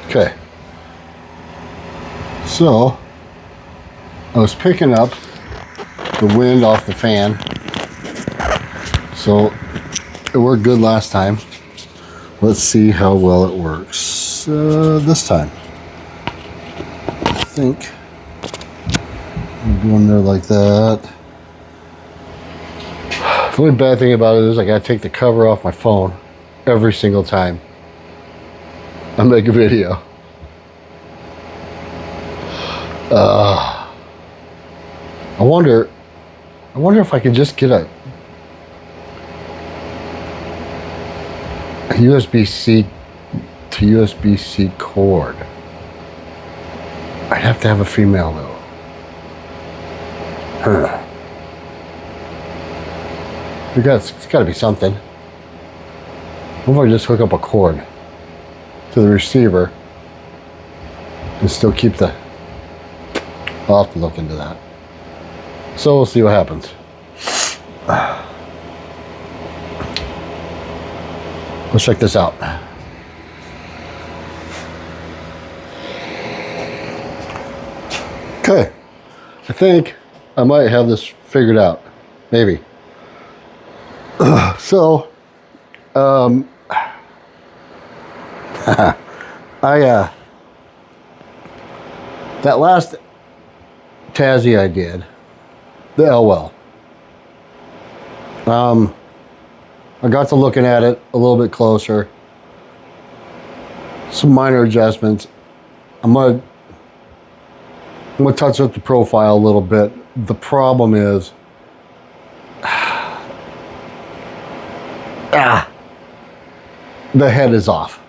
Okay. So I was picking up the wind off the fan. So it worked good last time. Let's see how well it works this time. I think I'm doing there like that. The only bad thing about it is I gotta take the cover off my phone every single time I make a video. I wonder if I could just get a USB-C to USB-C cord. I'd have to have a female though. It's got to be something. What if I just hook up a cord to the receiver and still keep the... I'll have to look into that. So we'll see what happens. Let's check this out. Okay, I think I might have this figured out. Maybe. So, that last Tassie I did, the Elwell. I got to looking at it a little bit closer. Some minor adjustments. I'm gonna touch up the profile a little bit. The problem is, the head is off.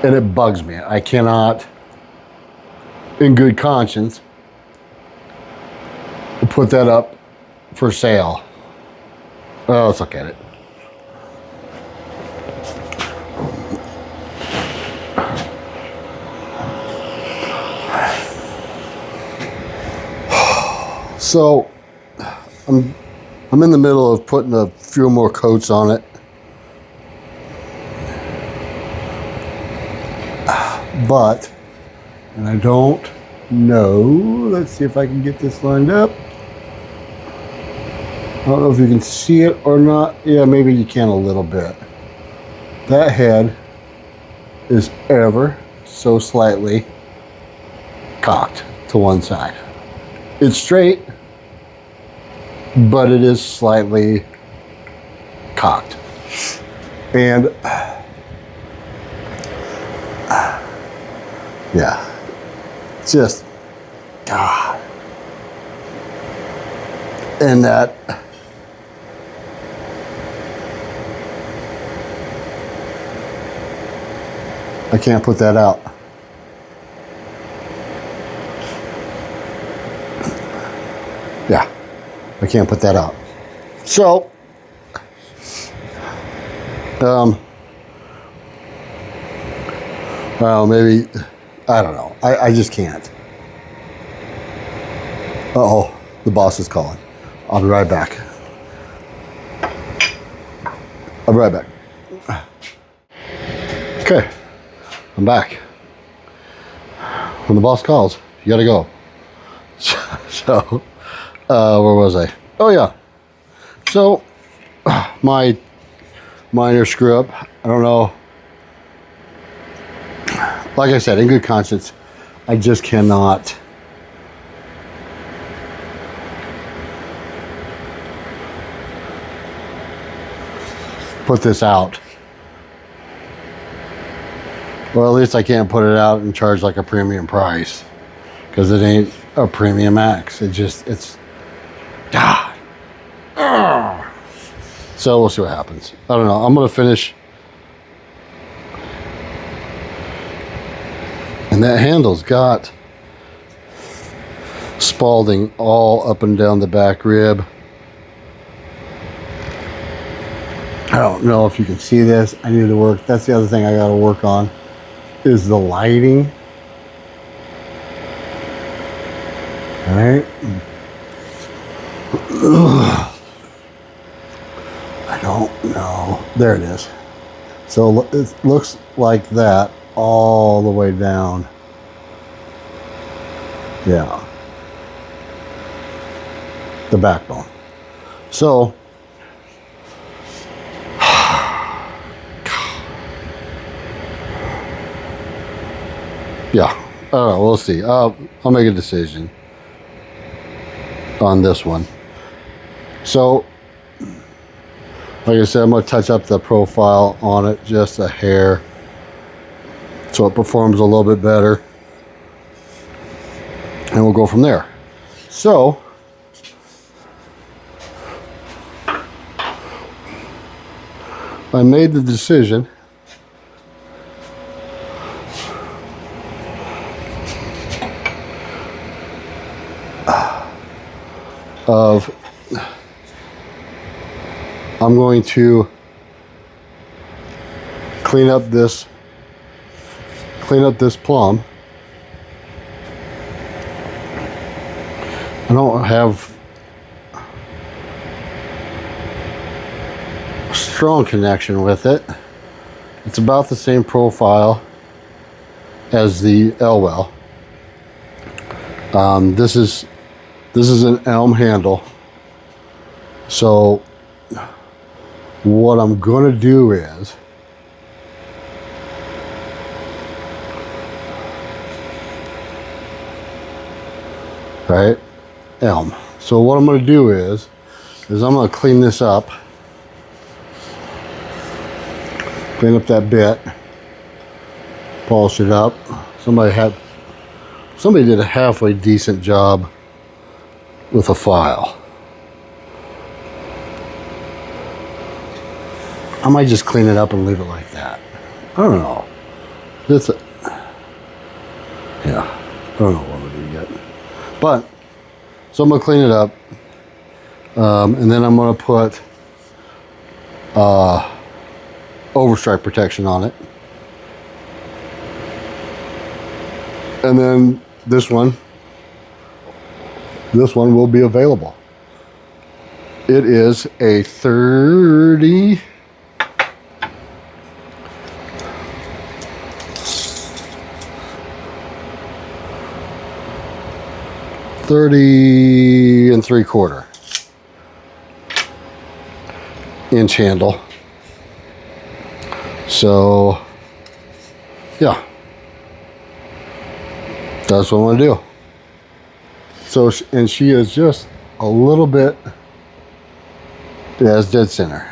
And it bugs me. I cannot, in good conscience, put that up for sale. Well, let's look at it. So, I'm in the middle of putting a few more coats on it. But, and I don't know, let's see if I can get this lined up. I don't know if you can see it or not. Yeah, maybe you can a little bit. That head is ever so slightly cocked to one side. It's straight, but it is slightly cocked. And yeah, just God. And that I can't put that out. Yeah, I can't put that out. So, well, maybe, I don't know. I just can't. Uh-oh, the boss is calling. I'll be right back. I'll be right back. Okay, I'm back. When the boss calls, you gotta go. So, where was I? Oh yeah. So, my minor screw up. I don't know. Like I said, in good conscience, I just cannot put this out. Well, at least I can't put it out and charge like a premium price, because it ain't a premium X. It's God. So we'll see what happens. I don't know. I'm gonna finish. And that handle's got spalding all up and down the back rib. I don't know if you can see this. I need to work. That's the other thing I got to work on, is the lighting. All right. I don't know. There it is. So it looks like that all the way down. Yeah. The backbone. So, yeah. All right, we'll see. I'll make a decision on this one. So, like I said, I'm going to touch up the profile on it just a hair so it performs a little bit better. And we'll go from there. So, I made the decision of I'm going to clean up this plum. I don't have a strong connection with it. It's about the same profile as the Elwell. This is an elm handle. So what I'm going to do is right, elm. So what I'm going to do is I'm going to clean this up. Clean up that bit. Polish it up. Somebody did a halfway decent job with a file. I might just clean it up and leave it like that. I don't know. Yeah, I don't know what I'm gonna do yet. But so I'm gonna clean it up, and then I'm gonna put overstrike protection on it, and then this one will be available. It is a 30 3/4 inch handle. So yeah, that's what I'm gonna do. So, and she is just a little bit, as dead center.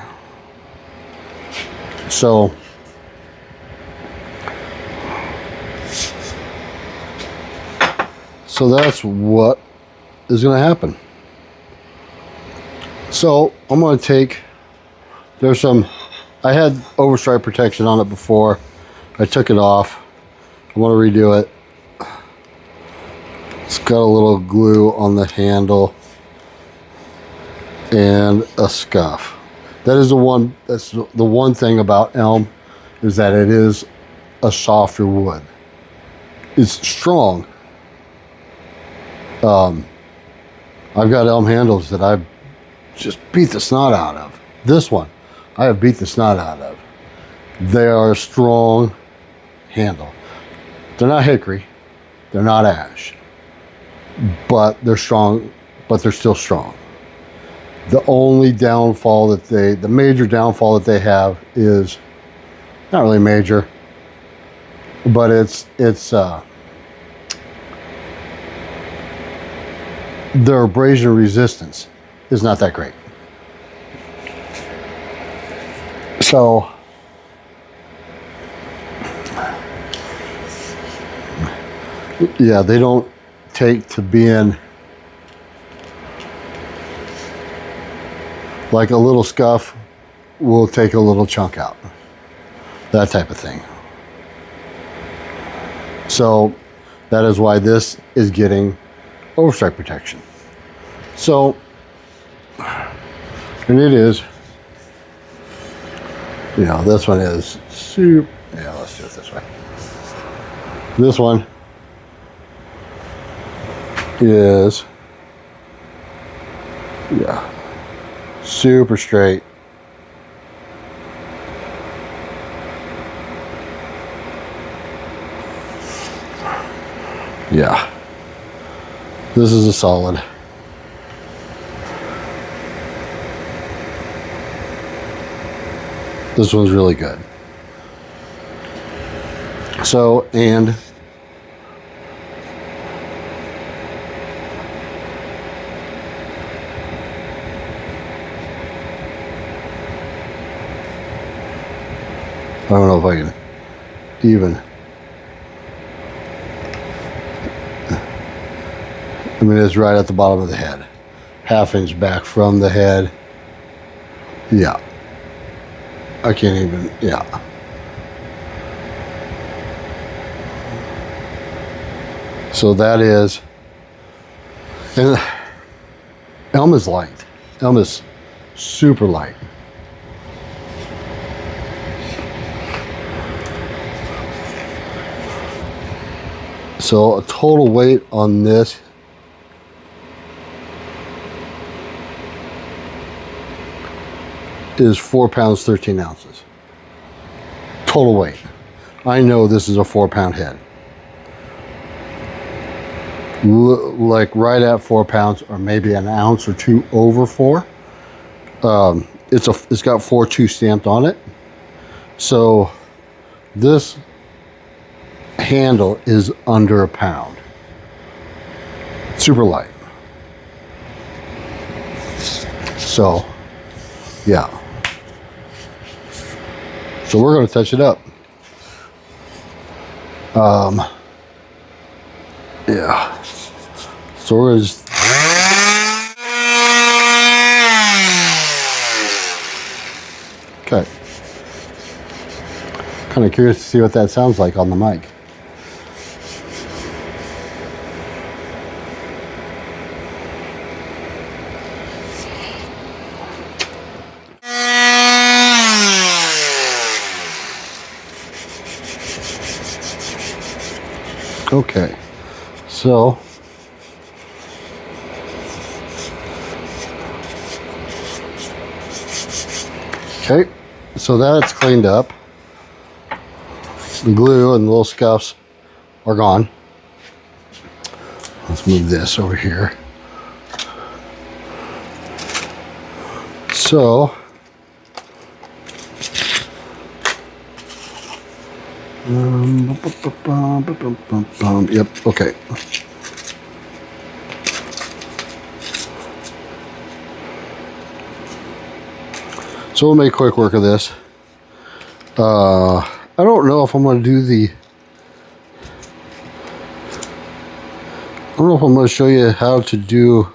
So that's what is going to happen. So I'm going to take, I had overstrike protection on it before. I took it off. I want to redo it. It's got a little glue on the handle and a scuff. That's the one thing about elm, is that it is a softer wood. It's strong. I've got elm handles that I've just beat the snot out of. This one, I have beat the snot out of. They are a strong handle. They're not hickory, they're not ash, but they're strong, but they're still strong. The only downfall the major downfall that they have is, not really major, but it's their abrasion resistance is not that great. So yeah, they don't take to being like a little scuff will take a little chunk out, that type of thing. So that is why this is getting overstrike protection. So, and it is, this one is super, let's do it this way. This one is, super straight. Yeah. This is a solid. This one's really good. So, and I don't know if I can even. I mean, it's right at the bottom of the head. Half inch back from the head. Yeah. I can't even, yeah. So that is, and elm is light. Elm is super light. So a total weight on this is 4 pounds, 13 ounces. Total weight. I know this is a 4-pound head. Like right at 4 pounds, or maybe an ounce or two over 4. It's got 4.2 stamped on it. So this handle is under a pound. Super light. So yeah. So we're going to touch it up. Yeah. So we're just okay. Kind of curious to see what that sounds like on the mic. Okay, so okay, so that's cleaned up. The glue and the little scuffs are gone. Let's move this over here. So yep, okay. So we'll make quick work of this. I don't know if I'm going to do the... I don't know if I'm going to show you how to do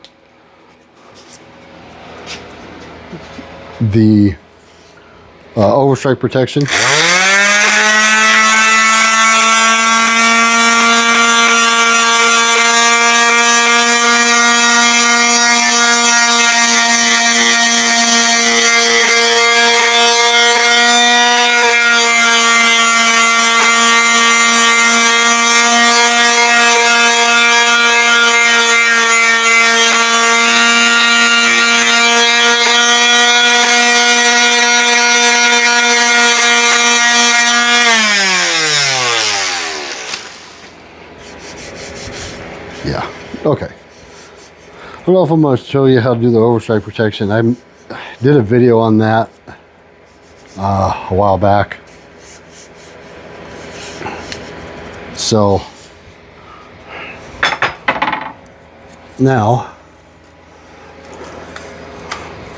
the overstrike protection. Yeah, okay. I don't know if I'm going to show you how to do the overstrike protection. I did a video on that a while back. So now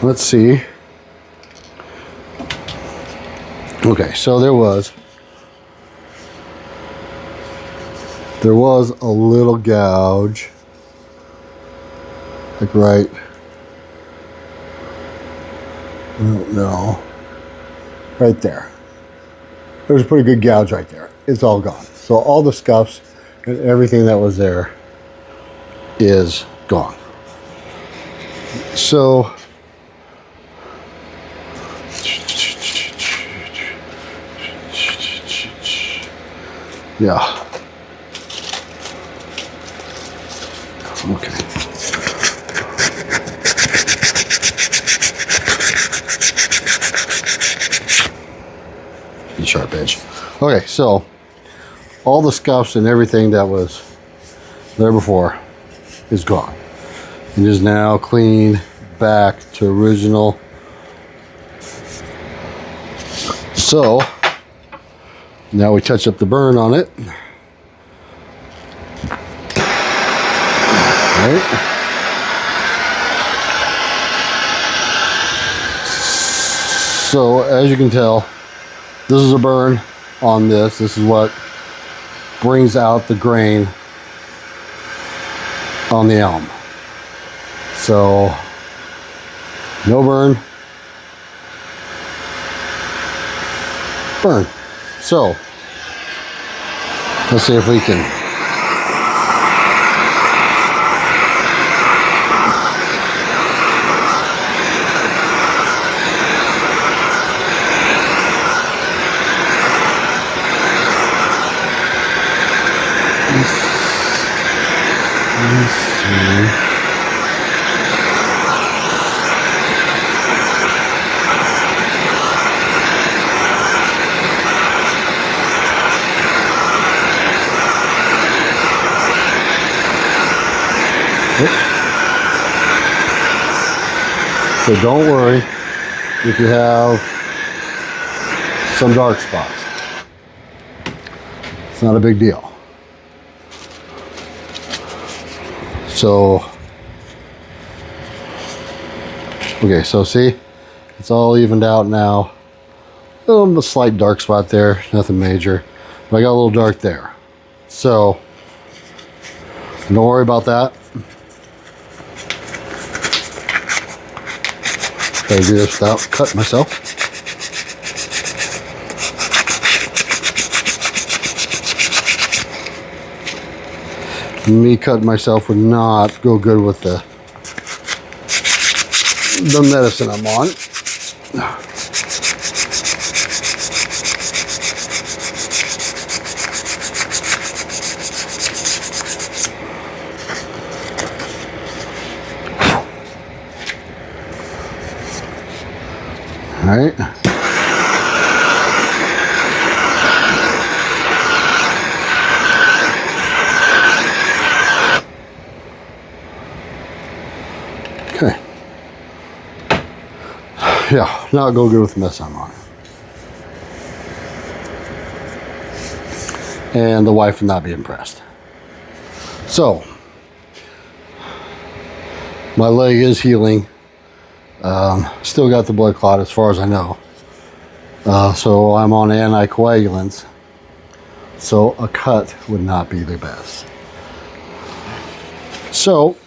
let's see. Okay, so there was a little gouge, like right, I don't know, right there. There's a pretty good gouge right there. It's all gone. So all the scuffs and everything that was there is gone. So yeah. Okay. Sharp edge. Okay, so all the scuffs and everything that was there before is gone. It is now clean back to original. So now we touch up the burn on it. Right. So as you can tell, this is a burn on this. This is what brings out the grain on the elm. So no burn, burn. So let's see if we can let's see. Oops. So don't worry if you have some dark spots. It's not a big deal. So, okay, so see, it's all evened out now. A slight dark spot there, nothing major, but I got a little dark there. So, don't worry about that. Gotta do this without cutting myself. Me cutting myself would not go good with the medicine I'm on. All right. Okay. Yeah, not go good with the mess I'm on. And the wife would not be impressed. So, my leg is healing. Still got the blood clot as far as I know. So I'm on anticoagulants. So a cut would not be the best. So,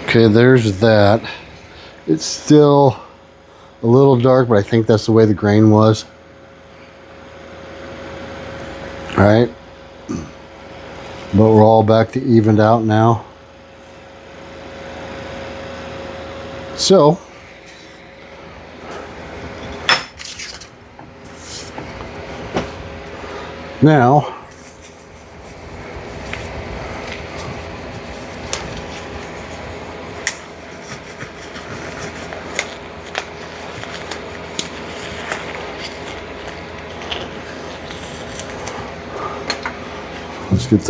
okay, there's that. It's still a little dark, but I think that's the way the grain was. All right. But we're all back to evened out now. So, now, let's get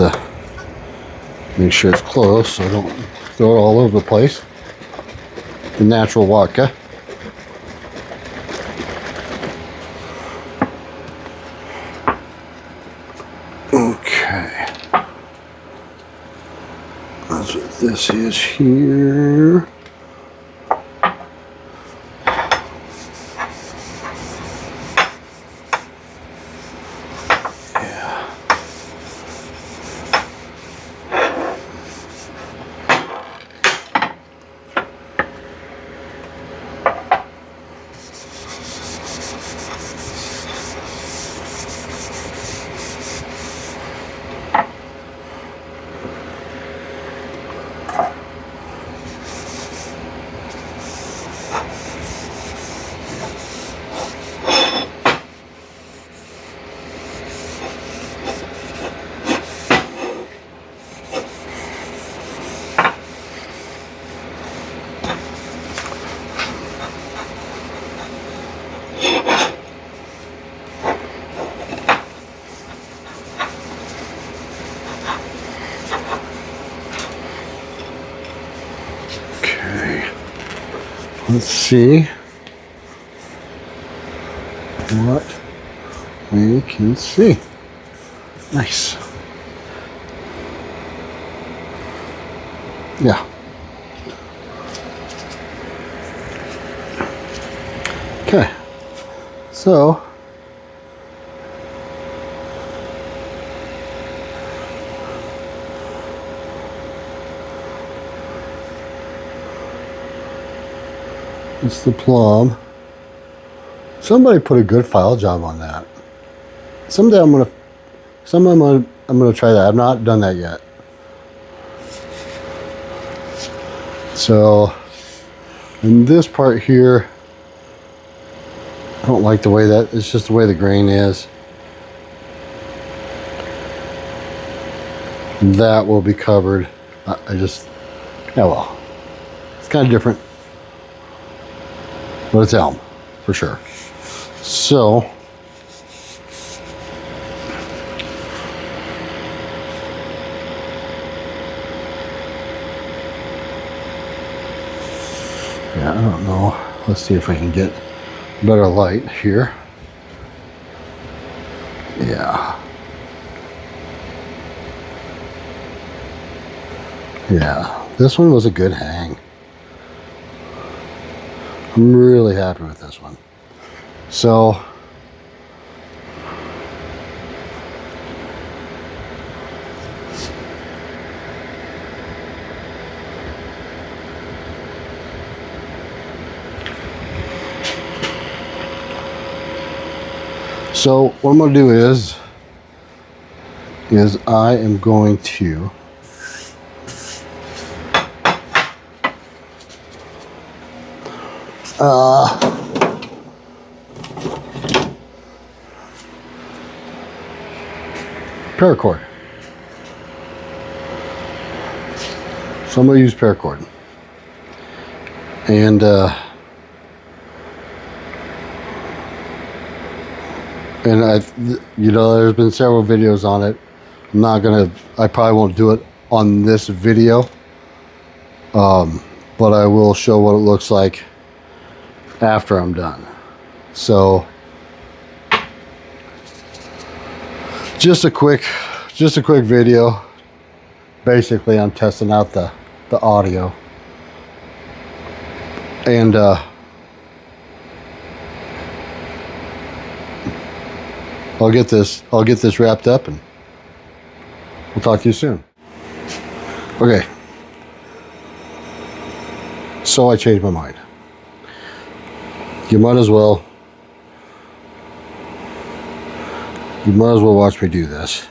make sure it's close so I don't throw it all over the place. The natural vodka. Okay. That's what this is here. Let's see what we can see. Nice. Yeah. Okay. So it's the Plumb. Somebody put a good file job on that. Someday I'm gonna try that. I've not done that yet. So, in this part here, I don't like the way that, it's just the way the grain is. That will be covered. I just, yeah, well, it's kind of different. But it's elm, for sure. So, yeah, I don't know. Let's see if I can get better light here. Yeah. Yeah, this one was a good hang. I'm really happy with this one. So, what I'm gonna do is I am going to paracord. So I'm gonna use paracord, and you know, there's been several videos on it. I probably won't do it on this video, but I will show what it looks like after I'm done. So just a quick video. Basically, I'm testing out the audio, and I'll get this wrapped up, and we'll talk to you soon. Okay. So I changed my mind. You might as well watch me do this.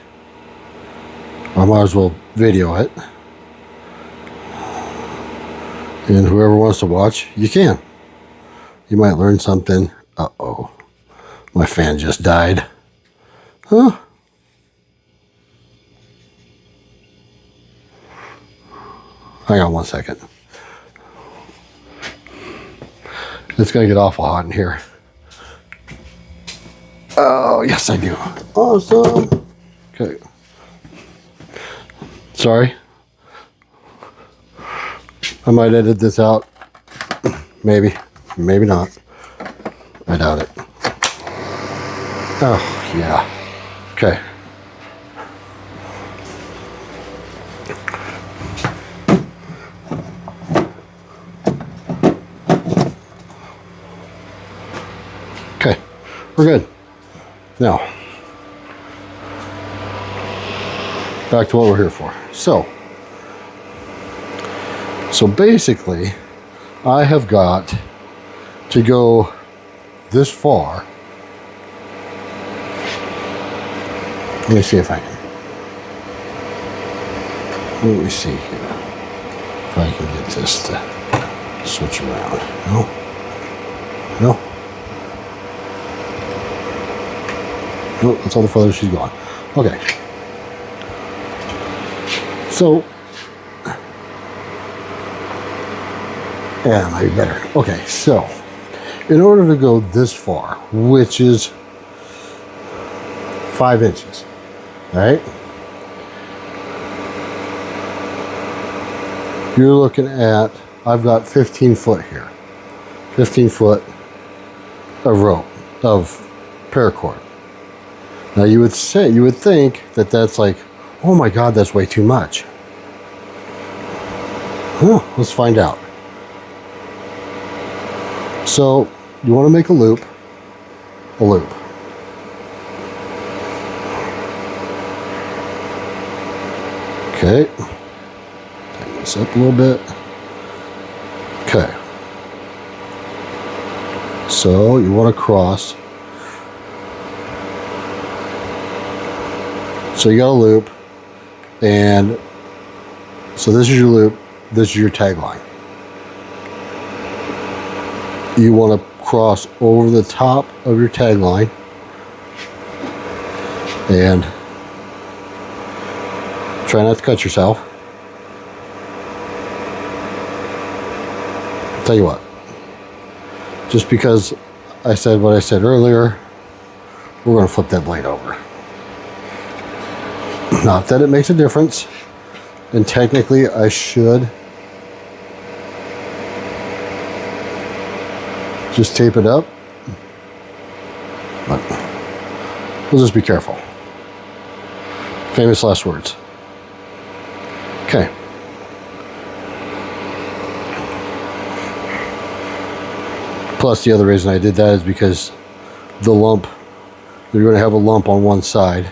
I might as well video it. And whoever wants to watch, you can. You might learn something. Uh-oh. My fan just died. Huh? Hang on one second. It's gonna get awful hot in here. Oh, yes I do. Awesome. Okay. Sorry. I might edit this out. Maybe. Maybe not. I doubt it. Oh, yeah. Okay. Okay. We're good. Now, back to what we're here for. So basically, I have got to go this far. Let me see if I can. Let me see here. If I can get this to switch around. No. No. No, that's all the further she's gone. Okay. So, yeah, might be better. Okay, so, in order to go this far, which is 5 inches, right? You're looking at, I've got 15 foot here. 15 foot of rope, of paracord. Now you would think that that's like, oh my God, that's way too much. Let's find out. So you want to make a loop. Okay. Tighten this up a little bit. Okay. So you want to cross. So you got a loop, and so this is your loop, this is your tag line. You want to cross over the top of your tag line and try not to cut yourself. I'll tell you what, just because I said what I said earlier, we're going to flip that blade over. Not that it makes a difference, and technically I should just tape it up, but we'll just be careful. Famous last words. Okay. Plus, the other reason I did that is because the lump, you're going to have a lump on one side.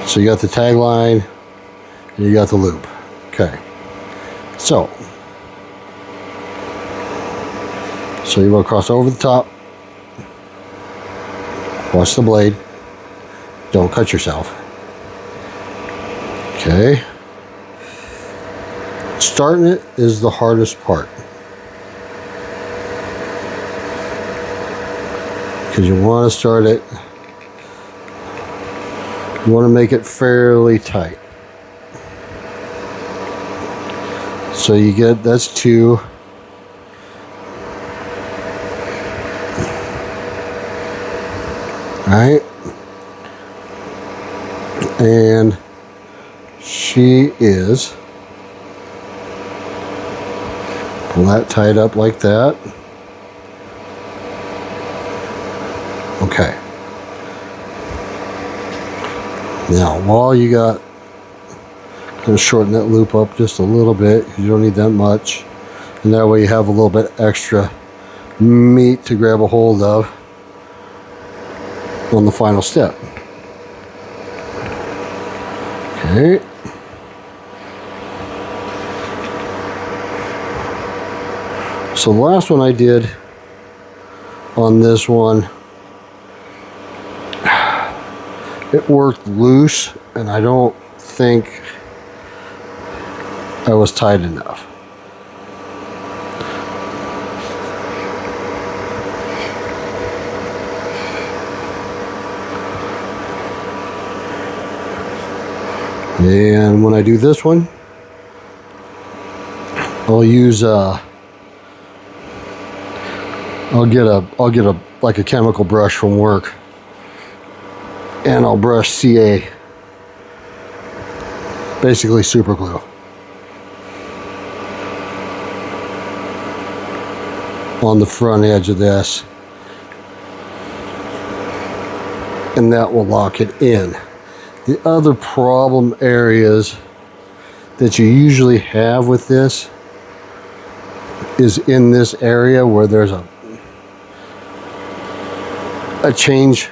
So you got the tag line and you got the loop. Okay. So you want to cross over the top. Watch the blade. Don't cut yourself. Okay. Starting it is the hardest part, because you want to start it. You want to make it fairly tight. So you get, that's 2. Right? And she is, pull that tied up like that. Okay. Now, while you got, kind of shorten that loop up just a little bit, because you don't need that much, and that way you have a little bit extra meat to grab a hold of on the final step. Okay. So the last one I did on this one, it worked loose, and I don't think I was tight enough. And when I do this one, I'll use I'll get a like a chemical brush from work, and I'll brush CA, basically super glue. On the front edge of this, and that will lock it in. The other problem areas that you usually have with this is in this area where there's a change.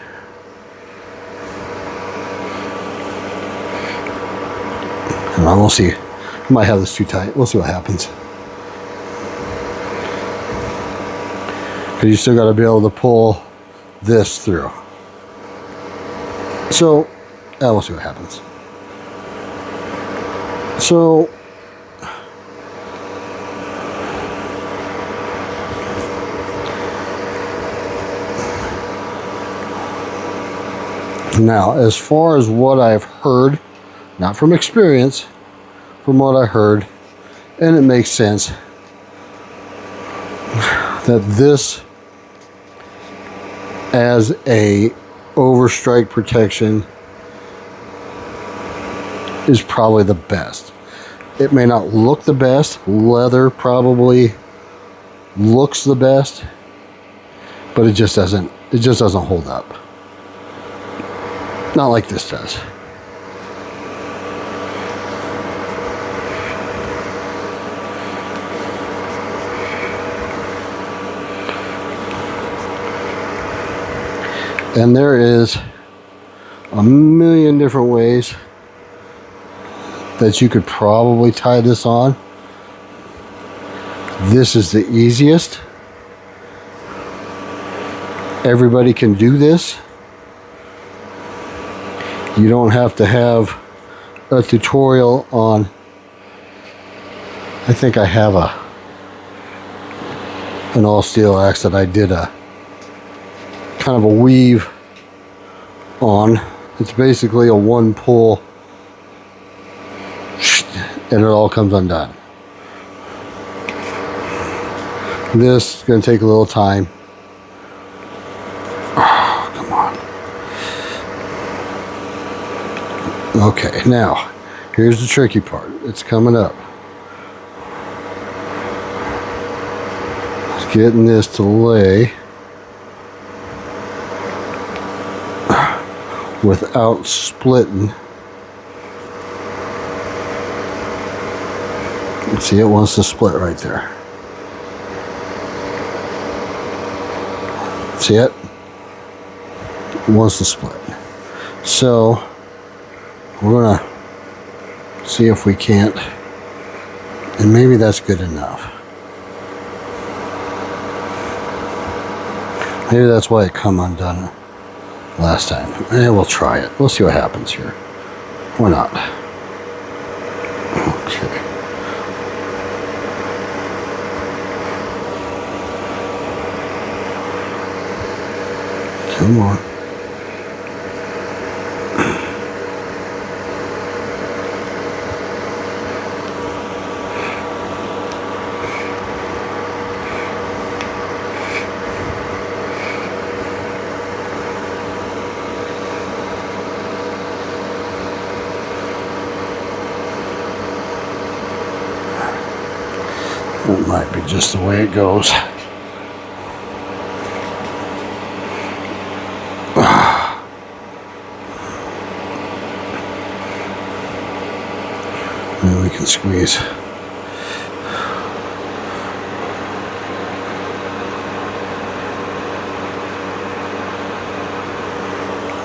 We'll see. I might have this too tight. We'll see what happens. Because you still got to be able to pull this through. So, we'll see what happens. So, now, as far as what I've heard, not from experience, from what I heard, and it makes sense, that this as a overstrike protection is probably the best. It may not look the best. Leather probably looks the best, but it just doesn't hold up. Not like this does. And there is a million different ways that you could probably tie this on. This is the easiest. Everybody can do this. You don't have to have a tutorial on. I think I have an all steel axe that I did a kind of a weave on. It's basically a one pull and it all comes undone. This is going to take a little time. Oh, come on. Okay, now here's the tricky part. It's coming up. It's getting this to lay without splitting. See, it wants to split right there. See it? It wants to split. So we're gonna see if we can't, and maybe that's good enough. Maybe that's why it come undone last time. We'll try it. We'll see what happens here. Why not? Okay. Come on. That might be just the way it goes. Maybe we can squeeze.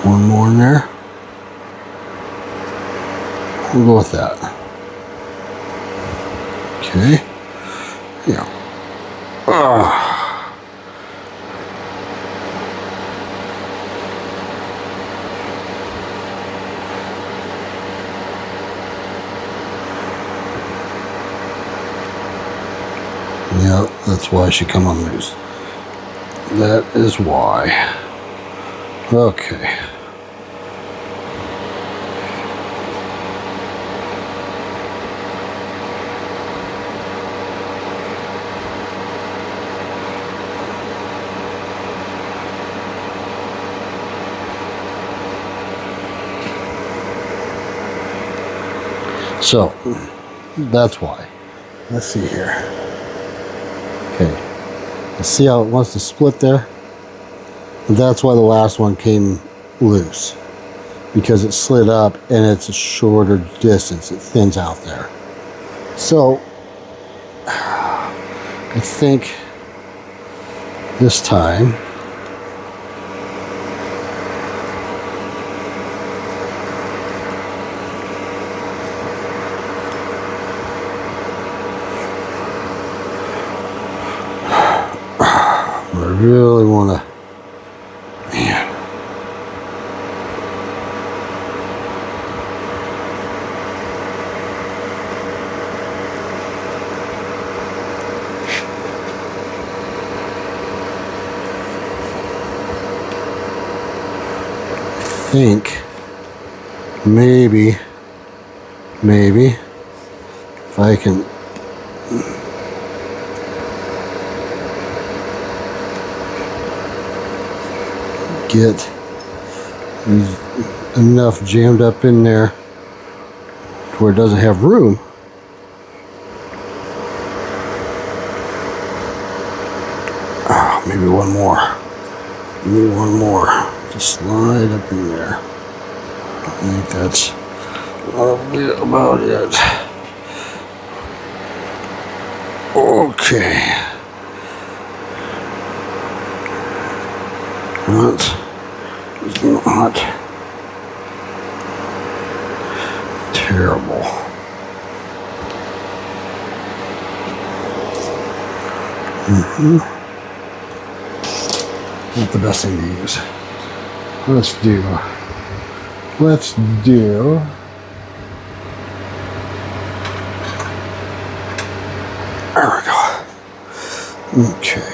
One more in there. We'll go with that. Okay. Yeah. Yeah, that's why she come unloose. That is why. Okay. So, that's why. Let's see here. Okay. Let's see how it wants to split there. And that's why the last one came loose. Because it slid up and it's a shorter distance. It thins out there. So, I think this time I really want to, man. I think maybe if I can get enough jammed up in there to where it doesn't have room Maybe one more. Maybe one more. Just slide up in there. I think that's probably about it. Okay. That is not terrible. Not the best thing to use. Let's do. There we go. Okay.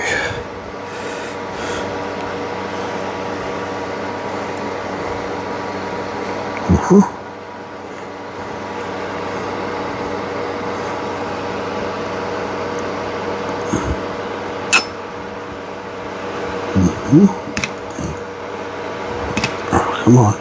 Oh, come on.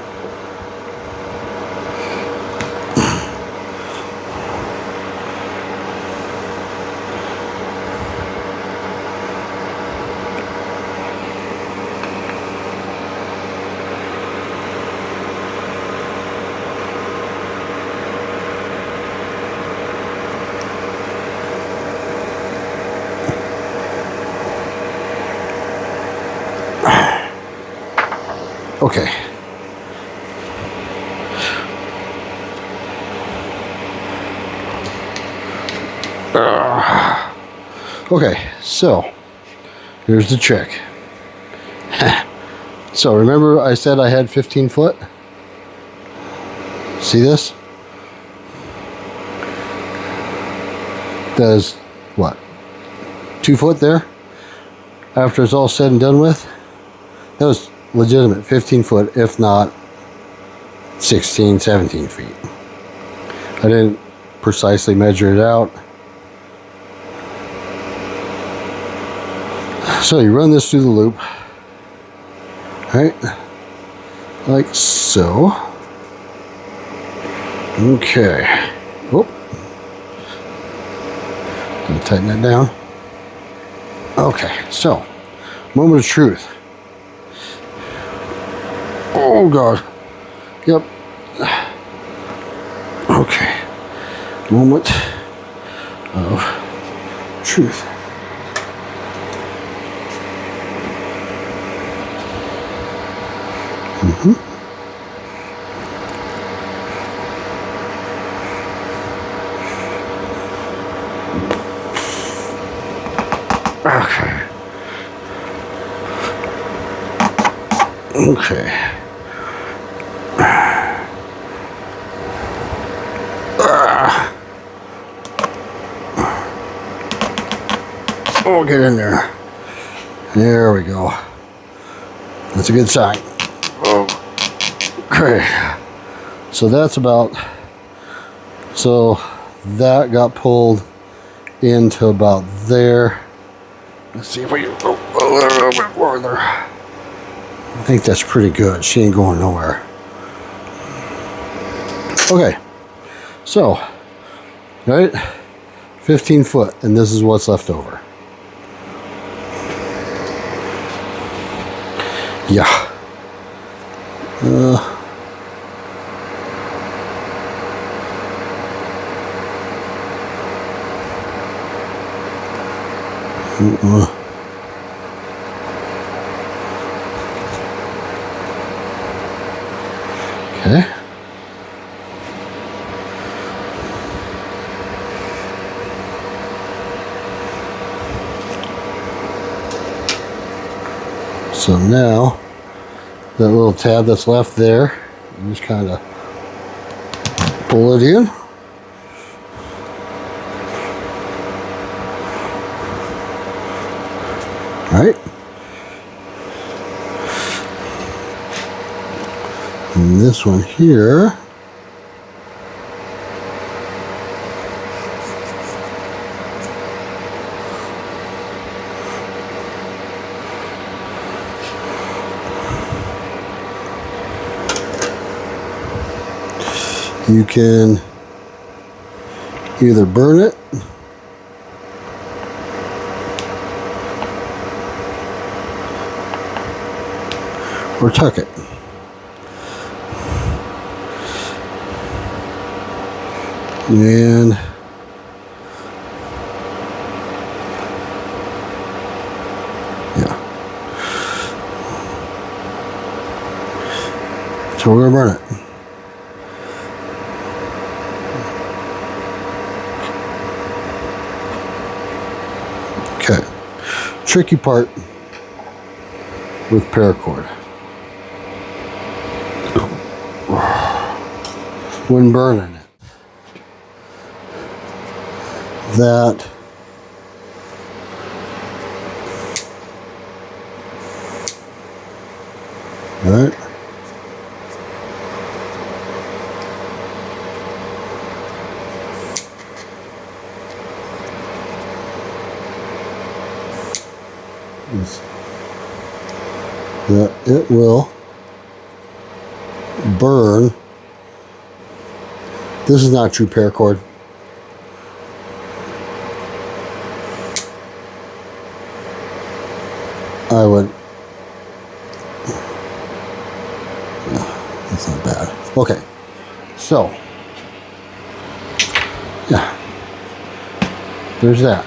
Okay. Okay, so here's the trick. So remember I said I had 15 foot? See this? There's what? 2 foot there? After it's all said and done with? That was legitimate 15 foot, if not 16, 17 feet. I didn't precisely measure it out. So you run this through the loop, right? Like so. Okay. Oh. Gonna tighten that down. Okay, so moment of truth. Oh God. Yep. Okay. Moment of truth. Okay. Okay. Oh, get in there. There we go. That's a good sign. Okay. So that's about, so that got pulled into about there. Let's see if we can go a little bit farther. I think that's pretty good. She ain't going nowhere. Okay. So, right? 15 foot, and this is what's left over. Yeah. Okay. So now, that little tab that's left there, you just kind of pull it in. Right? And this one here, you can either burn it or tuck it. And yeah, so we're gonna burn it. Okay, tricky part with paracord. When burning it, that right, is that it will burn. This is not true paracord. I would, that's not bad. Okay, so yeah, there's that.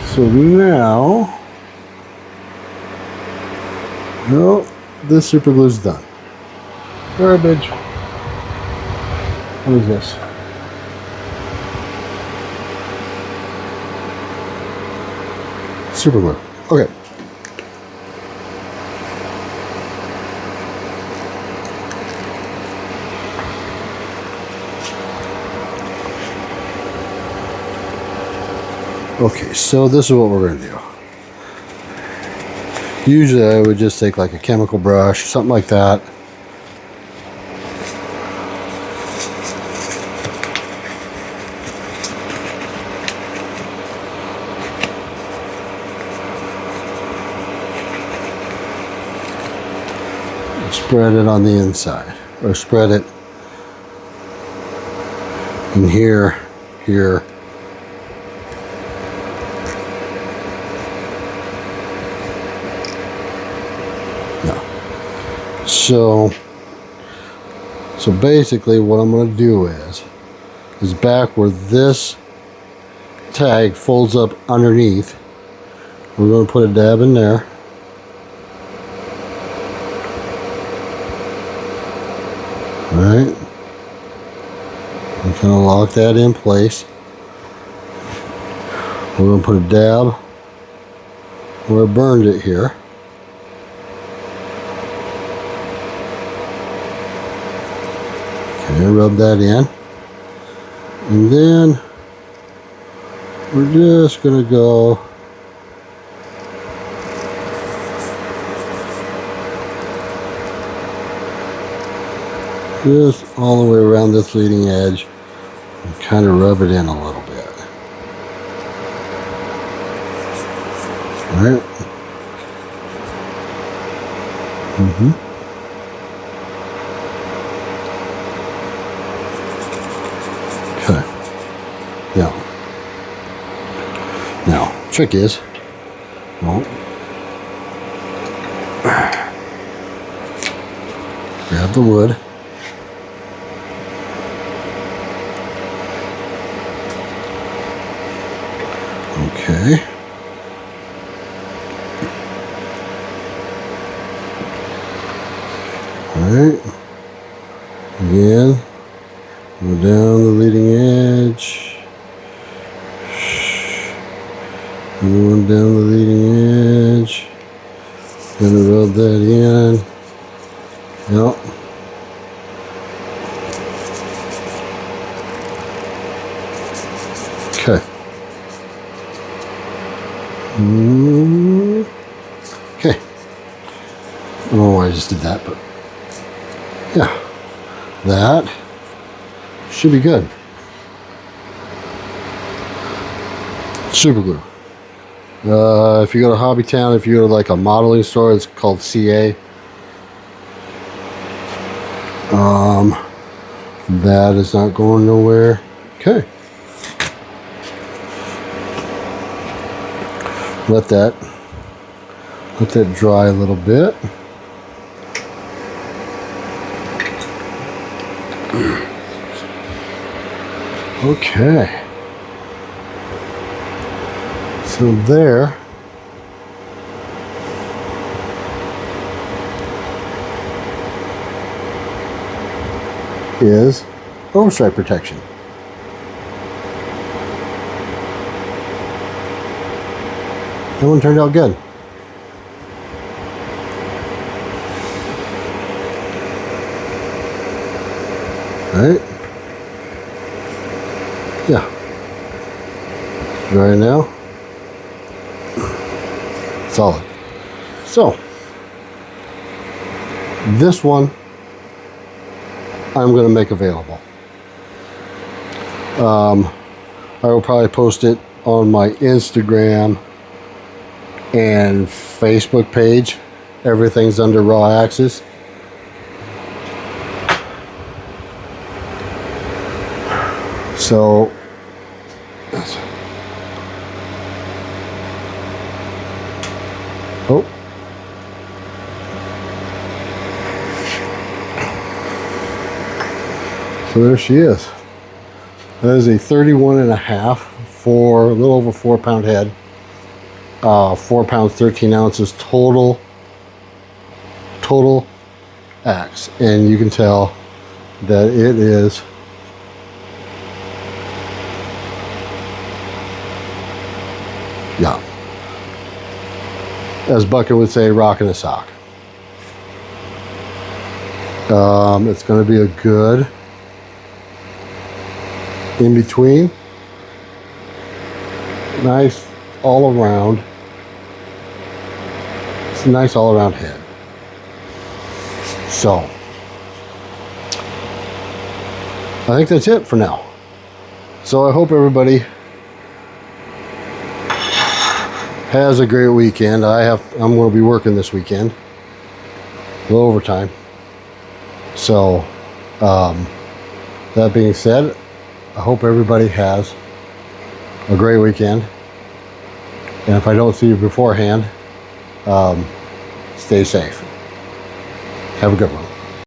So now, no, this super glue is done. Garbage. What is this? Super glue. Okay. Okay, so this is what we're going to do. Usually I would just take like a chemical brush, something like that. Spread it on the inside, or spread it in here, here. Yeah. So basically what I'm going to do is back where this tag folds up underneath, we're going to put a dab in there. Alright, I'm kind of lock that in place. We're going to put a dab where I burned it here. Okay, rub that in. And then we're just going to go just all the way around this leading edge and kind of rub it in a little bit. All right. Okay. Now, trick is, well, grab the wood. Okay. Alright. Again. Go down the leading edge. Going down the leading edge. Gonna rub that in. Yep. Okay. Okay. I don't know why I just did that, but yeah, that should be good. Super glue. If you go to Hobby Town, if you go to like a modeling store, it's called CA. That is not going nowhere. Okay. Let that Let that dry a little bit. Okay. So there is overstrike protection. That one turned out good. Right? Yeah. Dry now. Solid. So, this one I'm going to make available. I will probably post it on my Instagram and Facebook page. Everything's under Raw Axis. So oh, so there she is. That is a 31 and a half for a little over 4 pound head. 4 pounds 13 ounces total axe, and you can tell that it is as Bucket would say, rocking a sock. It's going to be a good in between, nice all around. It's a nice all around head. So I think that's it for now. So I hope everybody has a great weekend. I'm going to be working this weekend, a little overtime. So that being said, I hope everybody has a great weekend. And if I don't see you beforehand, stay safe. Have a good one.